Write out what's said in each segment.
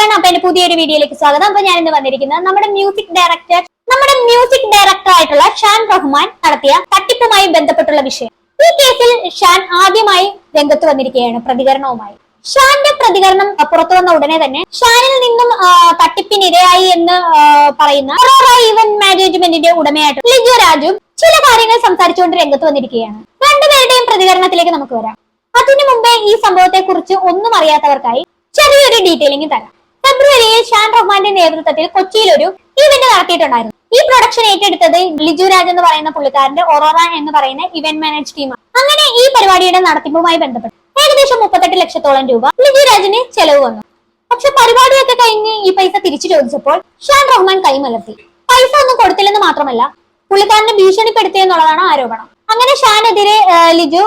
Everyone, അപ്പൊ എന്റെ പുതിയൊരു വീഡിയോയിലേക്ക് സ്വാഗതം. അപ്പൊ ഞാൻ ഇന്ന് വന്നിരിക്കുന്നത് നമ്മുടെ മ്യൂസിക് ഡയറക്ടർ ആയിട്ടുള്ള ഷാൻ റഹ്മാൻ നടത്തിയ തട്ടിപ്പുമായി ബന്ധപ്പെട്ടുള്ള വിഷയം. ഈ കേസിൽ ഷാൻ ആദ്യമായി രംഗത്ത് വന്നിരിക്കുകയാണ് പ്രതികരണവുമായി. ഷാന്റെ പ്രതികരണം പുറത്തു വന്ന ഉടനെ തന്നെ ഷാനിൽ നിന്നും തട്ടിപ്പിനിരയായി എന്ന് പറയുന്ന ഈവന്റ് മാനേജ്മെന്റിന്റെ ഉടമയായിട്ട് ലിജു രാജും ചില കാര്യങ്ങൾ സംസാരിച്ചുകൊണ്ട് രംഗത്ത് വന്നിരിക്കുകയാണ്. രണ്ടുപേരുടെയും പ്രതികരണത്തിലേക്ക് നമുക്ക് വരാം. അതിനു മുമ്പേ ഈ സംഭവത്തെ കുറിച്ച് ഒന്നും അറിയാത്തവർക്കായി ചെറിയൊരു ഡീറ്റെയിലിംഗ് തരാം. ഫെബ്രുവരിയിൽ ഷാൻ റഹ്മാന്റെ നേതൃത്വത്തിൽ കൊച്ചിയിൽ ഒരു ഇവന്റ് നടത്തിയിട്ടുണ്ടായിരുന്നു. ഈ പ്രൊഡക്ഷൻ ഏറ്റെടുത്തത് ലിജു രാജ് എന്ന് പറയുന്ന പുള്ളിക്കാരന്റെ ഒറോറ എന്ന് പറയുന്ന ഇവന്റ് മാനേജ് ടീമാണ്. അങ്ങനെ ഈ പരിപാടിയുടെ നടത്തിപ്പുമായി ബന്ധപ്പെട്ട് ഏകദേശം 38 ലക്ഷത്തോളം രൂപ ലിജു രാജിന് ചെലവ് വന്നു. പക്ഷെ പരിപാടിയൊക്കെ കഴിഞ്ഞ് ഈ പൈസ തിരിച്ചു ചോദിച്ചപ്പോൾ ഷാൻ റഹ്മാൻ കൈമലർത്തി. പൈസ ഒന്നും കൊടുത്തില്ലെന്ന് മാത്രമല്ല, പുള്ളിക്കാരനെ ഭീഷണിപ്പെടുത്തിയെന്നുള്ളതാണ് ആരോപണം. അങ്ങനെ ഷാനെതിരെ ലിജു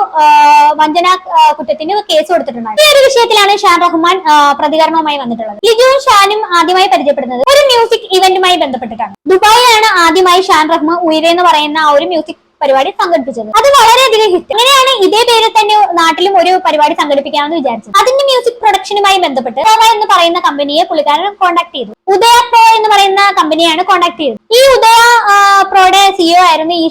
വഞ്ചന കുറ്റത്തിന് കേസ് കൊടുത്തിട്ടുണ്ടായിരുന്നു. ഈ ഒരു വിഷയത്തിലാണ് ഷാൻ റഹ്മാൻ പ്രതികരണവുമായി വന്നിട്ടുള്ളത്. ലിജുവും ഷാനും ആദ്യമായി പരിചയപ്പെടുന്നത് ഒരു മ്യൂസിക് ഇവന്റുമായി ബന്ധപ്പെട്ടിട്ടാണ്. ദുബായിലാണ് ആദ്യമായി ഷാൻ റഹ്മാൻ ഉയരെ എന്ന് പറയുന്ന ആ ഒരു മ്യൂസിക് പരിപാടി സംഘടിപ്പിച്ചത്. അത് വളരെയധികം ഹിറ്റ്. അങ്ങനെയാണ് ഇതേ പേരിൽ തന്നെ നാട്ടിലും ഒരു പരിപാടി സംഘടിപ്പിക്കാമെന്ന് വിചാരിച്ചത്. അതിന്റെ മ്യൂസിക് പ്രൊഡക്ഷനുമായി ബന്ധപ്പെട്ട് എന്ന് പറയുന്ന കമ്പനിയെ പുള്ളിക്കാരൻ കോൺടാക്ട് ചെയ്തു. ഉദയ പ്രോ എന്ന് പറയുന്ന കമ്പനിയാണ് കോൺടാക്ട് ചെയ്തത്. ഈ ഉദയ പ്രോയുടെ സിഇഒ ആയിരുന്നു ഈ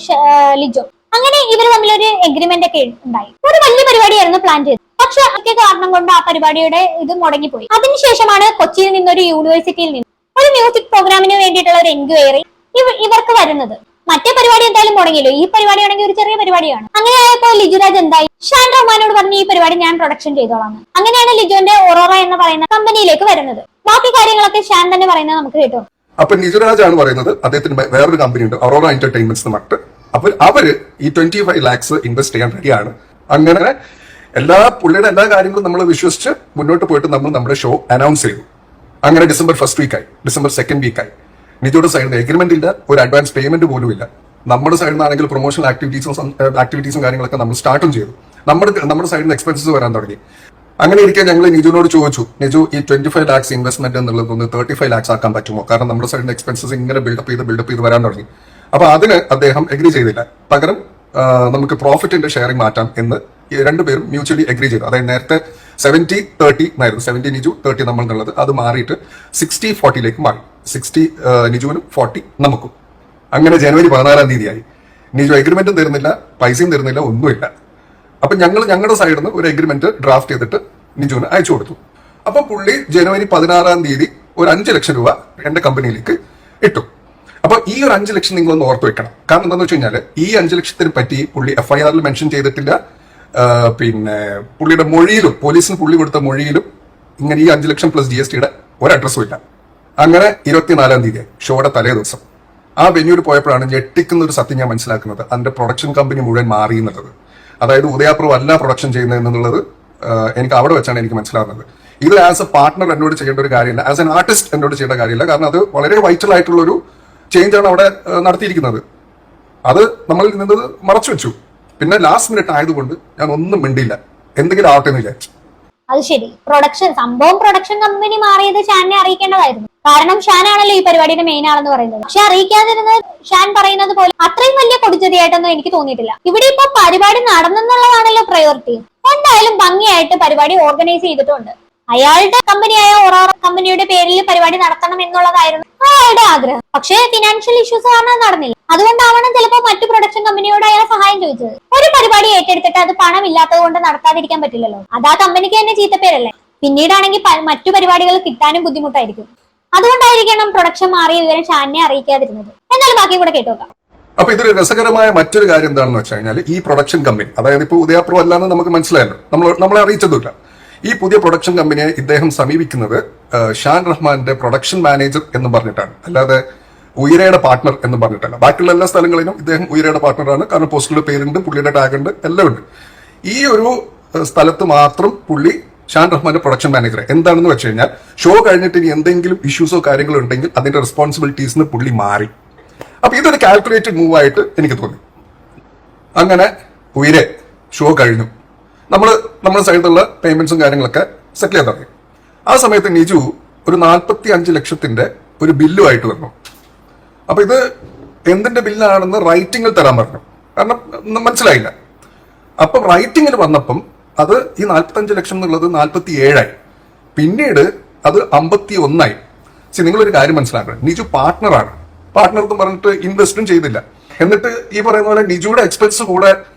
ലിജു. അങ്ങനെ ഇവർ തമ്മിലൊരു എഗ്രിമെന്റ് ഒക്കെ ഉണ്ടായി. ഒരു വലിയ പരിപാടിയായിരുന്നു പ്ലാൻ ചെയ്തത്. പക്ഷെ ഒക്കെ കാരണം കൊണ്ട് ആ പരിപാടിയുടെ ഇത് മുടങ്ങിപ്പോയി. അതിനുശേഷമാണ് കൊച്ചിയിൽ നിന്നൊരു യൂണിവേഴ്സിറ്റിയിൽ നിന്ന് ഒരു മ്യൂസിക് പ്രോഗ്രാമിന് വേണ്ടിയിട്ടുള്ള ഒരു എൻക്വയറി ഇവർക്ക് വരുന്നത്. മറ്റേ പരിപാടി എന്തായാലും മുടങ്ങിയല്ലോ, ഈ പരിപാടി ആണെങ്കിൽ ഒരു ചെറിയ പരിപാടിയാണ്. അങ്ങനെ ആയപ്പോ ലിജുരാജ് എന്തായി, ഷാൻ റഹ്മാനോട് പറഞ്ഞു ഈ പരിപാടി ഞാൻ പ്രൊഡക്ഷൻ ചെയ്തോളാം. അങ്ങനെയാണ് ലിജുവിന്റെ ഒറോറ എന്ന് പറയുന്ന കമ്പനിയിലേക്ക് വരുന്നത്. ബാക്കി കാര്യങ്ങളൊക്കെ ഷാൻ തന്നെ പറയുന്നത് നമുക്ക് കേട്ടോ. അപ്പൊ ലിജുരാജ് ആണ് പറയുന്നത് അദ്ദേഹത്തിന് വേറൊരു കമ്പനി ഉണ്ട്, ഒറോറ എന്റർടൈൻമെന്റ്സ് എന്ന് പറഞ്ഞിട്ട്. അപ്പൊ അവര് ഈ 25 lakhs ഇൻവെസ്റ്റ് ചെയ്യാൻ റെഡിയാണ്. അങ്ങനെ പുള്ളിയുടെ എല്ലാ കാര്യങ്ങളും നമ്മൾ വിശ്വസിച്ച് മുന്നോട്ട് പോയിട്ട് നമ്മൾ നമ്മുടെ ഷോ അനൗൺസ് ചെയ്തു. അങ്ങനെ ഡിസംബർ 1st വീക്കായി, ഡിസംബർ 2nd വീക്കായി. നിജോയുടെ സൈഡിൽ നിന്ന് എഗ്രിമെന്റ് ഇല്ല, ഒരു അഡ്വാൻസ് പേയ്മെന്റ് പോലും ഇല്ല. നമ്മുടെ സൈഡിൽ നിന്നാണെങ്കിൽ പ്രൊമോഷണൽ ആക്ടിവിറ്റീസും കാര്യങ്ങളൊക്കെ നമ്മൾ സ്റ്റാർട്ടും ചെയ്തു. നമ്മുടെ സൈഡിൽ നിന്ന് എക്സ്പെൻസസ് വരാൻ തുടങ്ങി. അങ്ങനെ ഇരിക്കാൻ ഞങ്ങൾ നിജുവിനോട് ചോദിച്ചു, നിജു ഈ 25 lakhs ഇൻവെസ്റ്റ്മെന്റ് എന്നുള്ളതൊന്ന് 35 lakhs ആക്കാൻ പറ്റുമോ? കാരണം നമ്മുടെ സൈഡിൽ നിന്ന് എക്സ്പെൻസസ് ഇങ്ങനെ ബിൽഡപ്പ് ചെയ്ത് വരാൻ തുടങ്ങി. അപ്പൊ അതിന് അദ്ദേഹം എഗ്രി ചെയ്തില്ല. പകരം നമുക്ക് പ്രോഫിറ്റിന്റെ ഷെയറിംഗ് മാറ്റാം എന്ന് രണ്ടുപേരും മ്യൂച്വലി എഗ്രി ചെയ്തു. അതായത് നേരത്തെ 70-30 ആയിരുന്നു, 70 നിജു 30 നമ്മൾ എന്നുള്ളത്. അത് മാറിയിട്ട് 60-40 മാറി. 60 നിജുവിനും 40 നമുക്കും. അങ്ങനെ ജനുവരി 14 ആയി. നിജു എഗ്രിമെന്റും തരുന്നില്ല, പൈസയും തരുന്നില്ല, ഒന്നുമില്ല. അപ്പൊ ഞങ്ങളുടെ സൈഡിൽ നിന്ന് ഒരു എഗ്രിമെന്റ് ഡ്രാഫ്റ്റ് ചെയ്തിട്ട് നിജുവിന് അയച്ചു കൊടുത്തു. അപ്പൊ പുള്ളി ജനുവരി 16 ഒരു 5 ലക്ഷം രൂപ എന്റെ കമ്പനിയിലേക്ക് ഇട്ടു. അപ്പൊ ഈ ഒരു 5 ലക്ഷം നിങ്ങളൊന്ന് ഓർത്ത് വെക്കണം. കാരണം എന്താണെന്ന് വെച്ച് കഴിഞ്ഞാൽ ഈ 5 ലക്ഷത്തിന് പറ്റി പുള്ളി FIR മെൻഷൻ ചെയ്തിട്ടില്ല. പിന്നെ പുള്ളിയുടെ മൊഴിയിലും, പോലീസിന് പുള്ളി കൊടുത്ത മൊഴിയിലും ഇങ്ങനെ ഈ 5 ലക്ഷം പ്ലസ് GSTയുടെ ഒരു അഡ്രസ്സും ഇല്ല. അങ്ങനെ 24 ഷോയുടെ തലേ ദിവസം ആ വെന്യൂവിൽ പോയപ്പോഴാണ് ഞെട്ടിക്കുന്ന ഒരു സത്യം ഞാൻ മനസ്സിലാക്കുന്നത്. അതിന്റെ പ്രൊഡക്ഷൻ കമ്പനി മുഴുവൻ മാറി എന്നുള്ളത്. അതായത് ഉദയപ്രോ അല്ല പ്രൊഡക്ഷൻ ചെയ്യുന്നത് എന്നുള്ളത് എനിക്ക് അവിടെ വെച്ചാണ് എനിക്ക് മനസ്സിലാവുന്നത്. ഇത് ആസ് എ പാർട്ട്ണർ എന്നോട് ചെയ്യേണ്ട ഒരു കാര്യമില്ല, ആസ് എൻ ആർട്ടിസ്റ്റ് എന്നോട് ചെയ്യേണ്ട കാര്യമില്ല. കാരണം അത് വളരെ വൈറ്റൽ ആയിട്ടുള്ള ഒരു ചേഞ്ച് ആണ് അവിടെ നടത്തിയിരിക്കുന്നത്. അത് നമ്മളിൽ നിന്നത് മറച്ചു വെച്ചു. പിന്നെ ലാസ്റ്റ് മിനിറ്റ് ആയതുകൊണ്ട് ഞാൻ ഒന്നും മിണ്ടില്ല, എന്തെങ്കിലും ആവട്ടെ എന്ന് വിചാരിച്ചു. അത് ശരി, പ്രൊഡക്ഷൻ കമ്പനി മാറിയത് ഷാനെ അറിയിക്കേണ്ടതായിരുന്നു. കാരണം ഷാൻ ആണല്ലോ ഈ പരിപാടിയുടെ മെയിൻ ആളെന്ന് പറയുന്നത്. പക്ഷെ അറിയിക്കാതിരുന്നത് ഷാൻ പറയുന്നത് പോലെ അത്രയും വലിയ കൊടുച്ചതിയായിട്ടൊന്നും എനിക്ക് തോന്നിയിട്ടില്ല. ഇവിടെ ഇപ്പൊ പരിപാടി നടന്നെന്നുള്ളതാണല്ലോ പ്രയോറിറ്റി. എന്തായാലും ഭംഗിയായിട്ട് പരിപാടി ഓർഗനൈസ് ചെയ്തിട്ടുണ്ട്. അയാളുടെ കമ്പനിയായ ഒറോറ കമ്പനിയുടെ പേരിൽ പരിപാടി നടത്തണം എന്നുള്ളതായിരുന്നു അയാളുടെ ആഗ്രഹം. പക്ഷേ ഫിനാൻഷ്യൽ ഇഷ്യൂസ് കാരണം നടന്നില്ല. അതുകൊണ്ടാവണം ചിലപ്പോൾ മറ്റു പ്രൊഡക്ഷൻ കമ്പനിയോട് അയാൾ സഹായം ചോദിച്ചത്. ഒരു പരിപാടി ഏറ്റെടുത്തിട്ട് അത് പണം ഇല്ലാത്തത് കൊണ്ട് നടത്താതിരിക്കാൻ പറ്റില്ലല്ലോ. അത് ആ കമ്പനിക്ക് തന്നെ ചീത്തപ്പേരല്ലേ. പിന്നീടാണെങ്കിൽ മറ്റു പരിപാടികൾ കിട്ടാനും ബുദ്ധിമുട്ടായിരിക്കും. അതുകൊണ്ടായിരിക്കണം പ്രൊഡക്ഷൻ മാറിയ വിവരം ഷാനെ അറിയിക്കാതിരുന്നത്. എന്നാലും ബാക്കി കൂടെ കേട്ടോക്കാം. അപ്പൊ ഇതൊരു രസകരമായ മറ്റൊരു കാര്യം എന്താണെന്ന് വെച്ച് കഴിഞ്ഞാൽ ഈ പ്രൊഡക്ഷൻ കമ്പനി, അതായത് ഇപ്പൊ ഉദയപ്രോ അല്ലാന്ന് നമുക്ക് മനസ്സിലായല്ലോ, നമ്മളെ അറിയിച്ചതുമില്ല. ഈ പുതിയ പ്രൊഡക്ഷൻ കമ്പനിയെ ഇദ്ദേഹം സമീപിക്കുന്നത് ഷാൻ റഹ്മാന്റെ പ്രൊഡക്ഷൻ മാനേജർ എന്ന് പറഞ്ഞിട്ടാണ്, അല്ലാതെ ഉയരയുടെ പാർട്ട്ണർ എന്ന് പറഞ്ഞിട്ടല്ല. ബാക്കിയുള്ള എല്ലാ സ്ഥലങ്ങളിലും ഇദ്ദേഹം ഉയരയുടെ പാർട്ട്ണറാണ്. കാരണം പോസ്റ്റിലെ പേരുണ്ട്, പുള്ളിയുടെ ടാഗ് ഉണ്ട്, എല്ലാം ഉണ്ട്. ഈ ഒരു സ്ഥലത്ത് മാത്രം പുള്ളി ഷാൻ റഹ്മാന്റെ പ്രൊഡക്ഷൻ മാനേജർ. എന്താണെന്ന് വെച്ച് കഴിഞ്ഞാൽ ഷോ കഴിഞ്ഞിട്ട് ഇനി എന്തെങ്കിലും ഇഷ്യൂസോ കാര്യങ്ങളോ ഉണ്ടെങ്കിൽ അതിന്റെ റെസ്പോൺസിബിലിറ്റീസിന് പുള്ളി മാറി. അപ്പൊ ഇതൊരു കാൽക്കുലേറ്റഡ് മൂവ് ആയിട്ട് എനിക്ക് തോന്നി. അങ്ങനെ ഉയരെ ഷോ കഴിഞ്ഞു, നമ്മുടെ സൈഡിലുള്ള പേയ്മെന്റ്സും കാര്യങ്ങളൊക്കെ സെറ്റിൽ ചെയ്യാൻ തുടങ്ങി. ആ സമയത്ത് നിജു ഒരു 45 ലക്ഷത്തിന്റെ ഒരു ബില്ലുമായിട്ട് വന്നു. അപ്പൊ ഇത് എന്തിന്റെ ബില്ലാണെന്ന് റൈറ്റിംഗിൽ തരാൻ പറഞ്ഞു. കാരണം മനസ്സിലായില്ല. അപ്പൊ റൈറ്റിംഗിൽ വന്നപ്പം അത് ഈ 45 ലക്ഷം എന്നുള്ളത് 47 ആയി. പിന്നീട് അത് 51 നിങ്ങളൊരു കാര്യം മനസ്സിലാക്കണം, നിജു പാർട്ട്ണറാണ്. പാർട്ട്ണർ എന്ന് പറഞ്ഞിട്ട് ഇൻവെസ്റ്റും ചെയ്തില്ല. എന്നിട്ട് ഈ പറയുന്ന പോലെ നിജുയുടെ എക്സ്പെൻസ് കൂടെ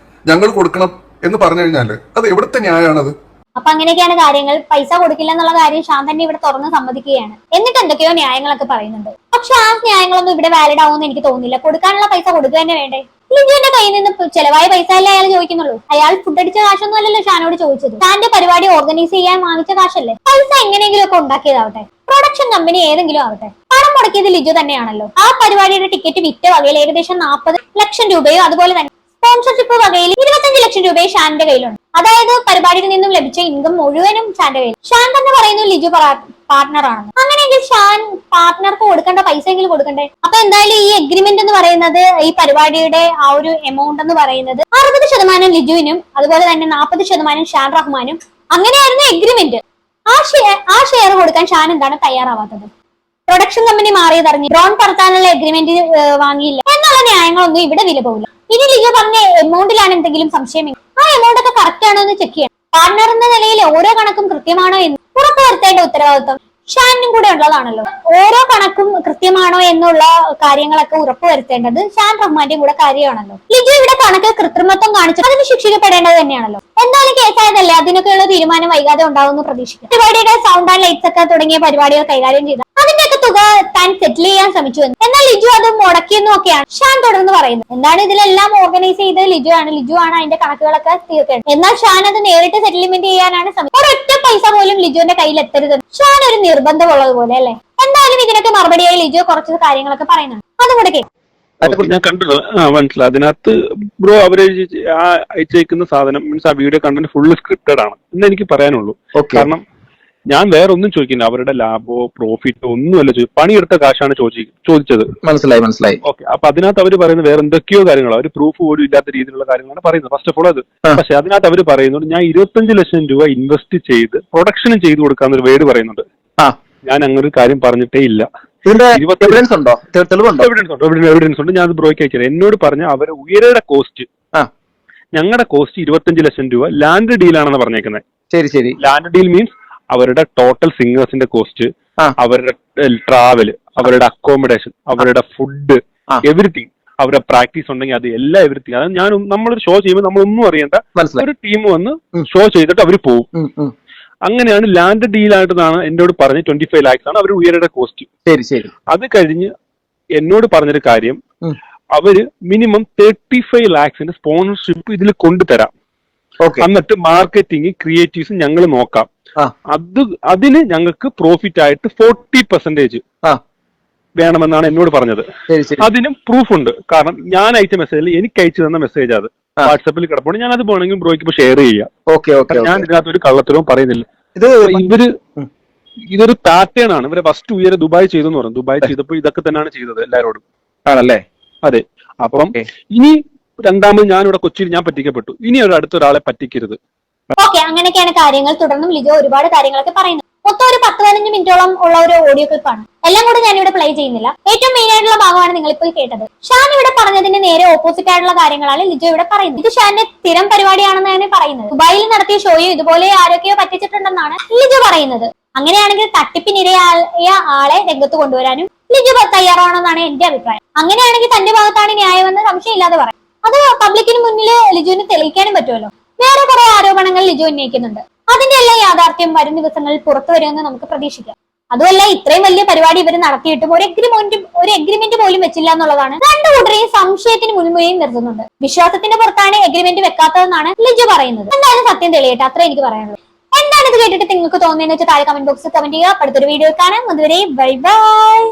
ഞങ്ങൾ കൊടുക്കണം എന്ന് പറഞ്ഞു കഴിഞ്ഞാല് അത് എവിടുത്തെ ന്യായമാണത്? അപ്പൊ അങ്ങനെയൊക്കെയാണ് കാര്യങ്ങൾ. പൈസ കൊടുക്കില്ല എന്നുള്ള കാര്യം ഷാൻ തന്നെ ഇവിടെ തുറന്ന് സമ്മതിക്കുകയാണ്. എന്നിട്ട് എന്തൊക്കെയോ ന്യായങ്ങളൊക്കെ പറയുന്നുണ്ട്. പക്ഷെ ആ ന്യായങ്ങളൊന്നും ഇവിടെ വാലിഡ് ആവുമെന്ന് എനിക്ക് തോന്നുന്നില്ല. കൊടുക്കാനുള്ള പൈസ കൊടുക്കുക തന്നെ വേണ്ടേ? ലിജുവിന്റെ കയ്യിൽ നിന്ന് ചെലവായ പൈസ അല്ലേ അയാൾ ചോദിക്കുന്നുള്ളൂ. അയാൾ ഫുഡ് അടിച്ച കാശൊന്നും അല്ലല്ലോ ഷാനോട് ചോദിച്ചത്. ഷാന്റെ പരിപാടി ഓർഗനൈസ് ചെയ്യാൻ വാങ്ങിച്ച കാശല്ലേ. പൈസ എങ്ങനെയെങ്കിലും ഒക്കെ ഉണ്ടാക്കിയതാവട്ടെ, പ്രൊഡക്ഷൻ കമ്പനി ഏതെങ്കിലും ആവട്ടെ, പണം മുടക്കിയത് ലിജു തന്നെയാണല്ലോ. ആ പരിപാടിയുടെ ടിക്കറ്റ് വിറ്റ വകയിൽ ഏകദേശം 40 ലക്ഷം രൂപയോ അതുപോലെ തന്നെ സ്പോൺസർഷിപ്പ് വകയിൽ 25 ലക്ഷം രൂപയും ഷാന്റെ കയ്യിലുണ്ട്. അതായത് പരിപാടിയിൽ നിന്നും ലഭിച്ച ഇൻകം മുഴുവനും ഷാന്റെ കയ്യിൽ. ഷാൻ തന്നെ പറയുന്നു ലിജു പാർട്ട്ണർ ആണെന്ന്. അങ്ങനെയെങ്കിൽ ഷാൻ പാർട്ട്ണർക്ക് കൊടുക്കേണ്ട പൈസ എങ്കിലും കൊടുക്കണ്ടേ? അപ്പൊ എന്തായാലും ഈ എഗ്രിമെന്റ് എന്ന് പറയുന്നത്, ഈ പരിപാടിയുടെ ആ ഒരു എമൗണ്ട് എന്ന് പറയുന്നത് 60% ലിജുവിനും അതുപോലെ തന്നെ 40% ഷാൻ റഹ്മാനും, അങ്ങനെയായിരുന്നു എഗ്രിമെന്റ്. ആ ഷെയർ കൊടുക്കാൻ ഷാൻ എന്താണ് തയ്യാറാവാത്തത്? പ്രൊഡക്ഷൻ കമ്പനി മാറിയതറിഞ്ഞ് ഡ്രോൺ പറത്താനുള്ള എഗ്രിമെന്റ് വാങ്ങിയില്ല എന്നുള്ള ന്യായങ്ങളൊന്നും ഇവിടെ വില പോകില്ല. ഇനി ലിജു പറഞ്ഞ എമൗണ്ടിലാണ് എന്തെങ്കിലും സംശയമെങ്കിൽ ആ എമൗണ്ട് ഒക്കെ കറക്റ്റ് ആണോ എന്ന് ചെക്ക് ചെയ്യണം. പാർട്ണർ എന്ന നിലയിൽ ഓരോ കണക്കും കൃത്യമാണോ എന്ന് ഉറപ്പുവരുത്തേണ്ട ഉത്തരവാദിത്വം ഷാനും കൂടെ ഉള്ളതാണല്ലോ. ഓരോ കണക്കും കൃത്യമാണോ എന്നുള്ള കാര്യങ്ങളൊക്കെ ഉറപ്പുവരുത്തേണ്ടത് ഷാൻ റഹ്മാന്റെയും കൂടെ കാര്യമാണല്ലോ. ലിജു ഇവിടെ കണക്ക് കൃത്രിമത്വം കാണിച്ചു അതിന് ശിക്ഷിക്കപ്പെടേണ്ടത് തന്നെയാണല്ലോ. എന്തായാലും കേസായതല്ലേ, അതിനൊക്കെയുള്ള തീരുമാനം വൈകാതെ ഉണ്ടാവുമെന്ന് പ്രതീക്ഷിക്കും. പരിപാടിയുടെ സൗണ്ട് ആൻഡ് ലൈറ്റ്സ് ഒക്കെ തുടങ്ങിയ പരിപാടികൾ കൈകാര്യം ചെയ്ത അതിന്റെയൊക്കെ തുക താൻ സെറ്റിൽ ചെയ്യാൻ ശ്രമിച്ചു എന്ന്. എന്നാൽ ലിജു അത് മുടക്കിയെന്നും ഒക്കെയാണ് ഷാൻ തുടർന്ന് പറയുന്നത്. എന്താണ് ഇതിലെല്ലാം ഓർഗനൈസ് ചെയ്തത് ലിജു ആണ് അതിന്റെ കണക്കുകളൊക്കെ തീർക്കേണ്ടത്. എന്നാൽ ഷാൻ അത് നേരിട്ട് സെറ്റിൽമെന്റ് ചെയ്യാനാണ് ശ്രമിച്ചത്. ഒരൊറ്റ പൈസ പോലും ലിജുവിന്റെ കയ്യിൽ എത്തരുത് ഷാൻ ഒരു നിർബന്ധമുള്ളത് പോലെ അല്ലേ. എന്തായാലും ഇതിനൊക്കെ മറുപടിയായി ലിജു കുറച്ച് കാര്യങ്ങളൊക്കെ പറയുന്നുണ്ട്. അതും കൂടെ ഞാൻ കണ്ടത് മനസ്സിലായി. അതിനകത്ത് ബ്രോ അവര് അയച്ചേക്കുന്ന സാധനം മീൻസ് ആ വീഡിയോ കണ്ടന്റ് ഫുള്ള് സ്ക്രിപ്റ്റഡ് ആണ് എന്ന് എനിക്ക് പറയാനുള്ളൂ. കാരണം ഞാൻ വേറെ ഒന്നും ചോദിക്കില്ല, അവരുടെ ലാഭോ പ്രോഫിറ്റോ ഒന്നുമല്ല പണിയെടുത്ത കാശാണ് ചോദിച്ചത്. മനസ്സിലായി. ഓക്കെ, അപ്പൊ അതിനകത്ത് അവർ പറയുന്നത് വേറെ എന്തൊക്കെയോ കാര്യങ്ങളോ, അവർ പ്രൂഫ് പോലും ഇല്ലാത്ത രീതിയിലുള്ള കാര്യങ്ങളാണ് പറയുന്നത്. ഫസ്റ്റ് ഓഫ് ഓൾ അത്. പക്ഷെ അതിനകത്ത് അവർ പറയുന്നുണ്ട് ഞാൻ 25 ലക്ഷം രൂപ ഇൻവെസ്റ്റ് ചെയ്ത് പ്രൊഡക്ഷനും ചെയ്തു കൊടുക്കാന്നൊരു വേർഡ് പറയുന്നുണ്ട്. ഞാൻ അങ്ങനെ ഒരു കാര്യം പറഞ്ഞിട്ടേ ഇല്ല. എവിഡൻസ് ഉണ്ട്. ഞാൻ അത് ബ്രോയ്ക്ക് അയച്ചത്. എന്നോട് പറഞ്ഞ അവരെ ഉയരയുടെ കോസ്റ്റ്, ഞങ്ങളുടെ കോസ്റ്റ് 25 ലക്ഷം രൂപ ലാൻഡ് ഡീലാണെന്ന് പറഞ്ഞേക്കുന്നത്. ശരി. ലാൻഡ് ഡീൽ മീൻസ് അവരുടെ ടോട്ടൽ സിംഗേഴ്സിന്റെ കോസ്റ്റ്, അവരുടെ ട്രാവൽ, അവരുടെ അക്കോമഡേഷൻ, അവരുടെ ഫുഡ്, എവറിത്തിങ്, അവരുടെ പ്രാക്ടീസ് ഉണ്ടെങ്കിൽ അത് എവറിത്തിങ്. അതായത് നമ്മളൊരു ഷോ ചെയ്യുമ്പോൾ നമ്മളൊന്നും അറിയണ്ട, ഒരു ടീം വന്ന് ഷോ ചെയ്തിട്ട് അവർ പോകും. അങ്ങനെയാണ് ലാൻഡ് ഡീലായിട്ടാണ് എന്നോട് പറഞ്ഞ് 25 lakhs ആണ് അവർ ഉയരുടെ കോസ്റ്റ്. ശരി. അത് കഴിഞ്ഞ് എന്നോട് പറഞ്ഞൊരു കാര്യം, അവര് മിനിമം 35 lakhs സ്പോൺസർഷിപ്പ് ഇതിൽ കൊണ്ടുതരാം. എന്നിട്ട് മാർക്കറ്റിംഗ് ക്രിയേറ്റീവ്സ് ഞങ്ങൾ നോക്കാം. അതിന് ഞങ്ങൾക്ക് പ്രോഫിറ്റ് ആയിട്ട് 40% വേണമെന്നാണ് എന്നോട് പറഞ്ഞത്. അതിനും പ്രൂഫ് ഉണ്ട്. കാരണം ഞാൻ അയച്ച മെസ്സേജിൽ എനിക്ക് അയച്ചു തന്ന മെസ്സേജ് അത് വാട്സാപ്പിൽ കിടപ്പുണ്ട്. ഞാൻ അത് പോകണമെങ്കിൽ ബ്രോയ്ക്ക് ഇപ്പൊ ഷെയർ ചെയ്യാം. ഞാൻ ഇതിനകത്ത് ഒരു കള്ളത്തരവും പറയുന്നില്ല. ഇതൊരു പാറ്റേൺ ആണ്. ഇവരെ ഫസ്റ്റ് ഉയരെ ദുബായ് ചെയ്തെന്ന് പറഞ്ഞു. ദുബായ് ചെയ്തപ്പോൾ ഇതൊക്കെ തന്നെയാണ് ചെയ്തത് എല്ലാവരോടും. ആണല്ലേ? അതെ. അപ്പം ഇനി രണ്ടാമത് ഞാനിവിടെ കൊച്ചിയിൽ ഞാൻ പറ്റിക്കപ്പെട്ടു. ഇനി അടുത്തൊരാളെ പറ്റിക്കരുത്. ഓക്കെ, അങ്ങനെയൊക്കെയാണ് കാര്യങ്ങൾ. തുടർന്നും ലിജോ ഒരുപാട് കാര്യങ്ങളൊക്കെ പറയുന്നു. മൊത്തം ഒരു 10-15 മിനിറ്റോളം ഉള്ള ഒരു ഓഡിയോ ക്ലിപ്പാണ്. എല്ലാം കൂടെ ഞാനിവിടെ പ്ലേ ചെയ്യുന്നില്ല. ഏറ്റവും മെയിൻ ആയിട്ടുള്ള ഭാഗമാണ് നിങ്ങളിപ്പോൾ കേട്ടത്. ഷാൻ ഇവിടെ പറഞ്ഞതിന് നേരെ ഓപ്പോസിറ്റ് ആയിട്ടുള്ള കാര്യങ്ങളാണ് ലിജോ ഇവിടെ പറയുന്നത്. ഇത് ഷാന്റെ സ്ഥിരം പരിപാടിയാണെന്നാണ് പറയുന്നത്. ദുബായിൽ നടത്തിയ ഷോയും ഇതുപോലെ ആരൊക്കെയോ പറ്റിച്ചിട്ടുണ്ടെന്നാണ് ലിജോ പറയുന്നത്. അങ്ങനെയാണെങ്കിൽ തട്ടിപ്പിനിരയായ ആളെ രംഗത്ത് കൊണ്ടുവരാനും ലിജു തയ്യാറാണെന്നാണ് എന്റെ അഭിപ്രായം. അങ്ങനെയാണെങ്കിൽ തന്റെ ഭാഗത്താണ് ന്യായമെന്ന് സംശയമില്ലാതെ പറയാം. അത് പബ്ലിക്കിന് മുന്നിൽ ലിജുവിന് തെളിയിക്കാനും പറ്റുമല്ലോ. വേറെ കുറെ ആരോപണങ്ങൾ ലിജു ഉന്നയിക്കുന്നുണ്ട്. അതിന്റെ എല്ലാം യാഥാർത്ഥ്യം വരും ദിവസങ്ങളിൽ പുറത്തു വരുമെന്ന് നമുക്ക് പ്രതീക്ഷിക്കാം. അതുമല്ല, ഇത്രയും വലിയ പരിപാടി ഇവർ നടത്തിയിട്ടും ഒരു എഗ്രിമെന്റ് പോലും വെച്ചില്ല എന്നുള്ളതാണ് രണ്ടു കൂട്ടരെയും സംശയത്തിന് മുൻപോയും നിർത്തുന്നുണ്ട്. വിശ്വാസത്തിന്റെ പുറത്താണ് എഗ്രിമെന്റ് വെക്കാത്തതെന്നാണ് ലിജു പറയുന്നത്. എന്തായാലും സത്യം തെളിയട്ടെ, അത്ര എനിക്ക് പറയാനുള്ളൂ. എന്താണ് ഇത് കേട്ടിട്ട് നിങ്ങൾക്ക് തോന്നുന്നതെന്ന് വെച്ചാൽ താഴെ കമന്റ് ബോക്സിൽ കമന്റ് ചെയ്യുക. അടുത്തൊരു വീഡിയോ കാണാം. അതുവരെ ബൈ ബൈ.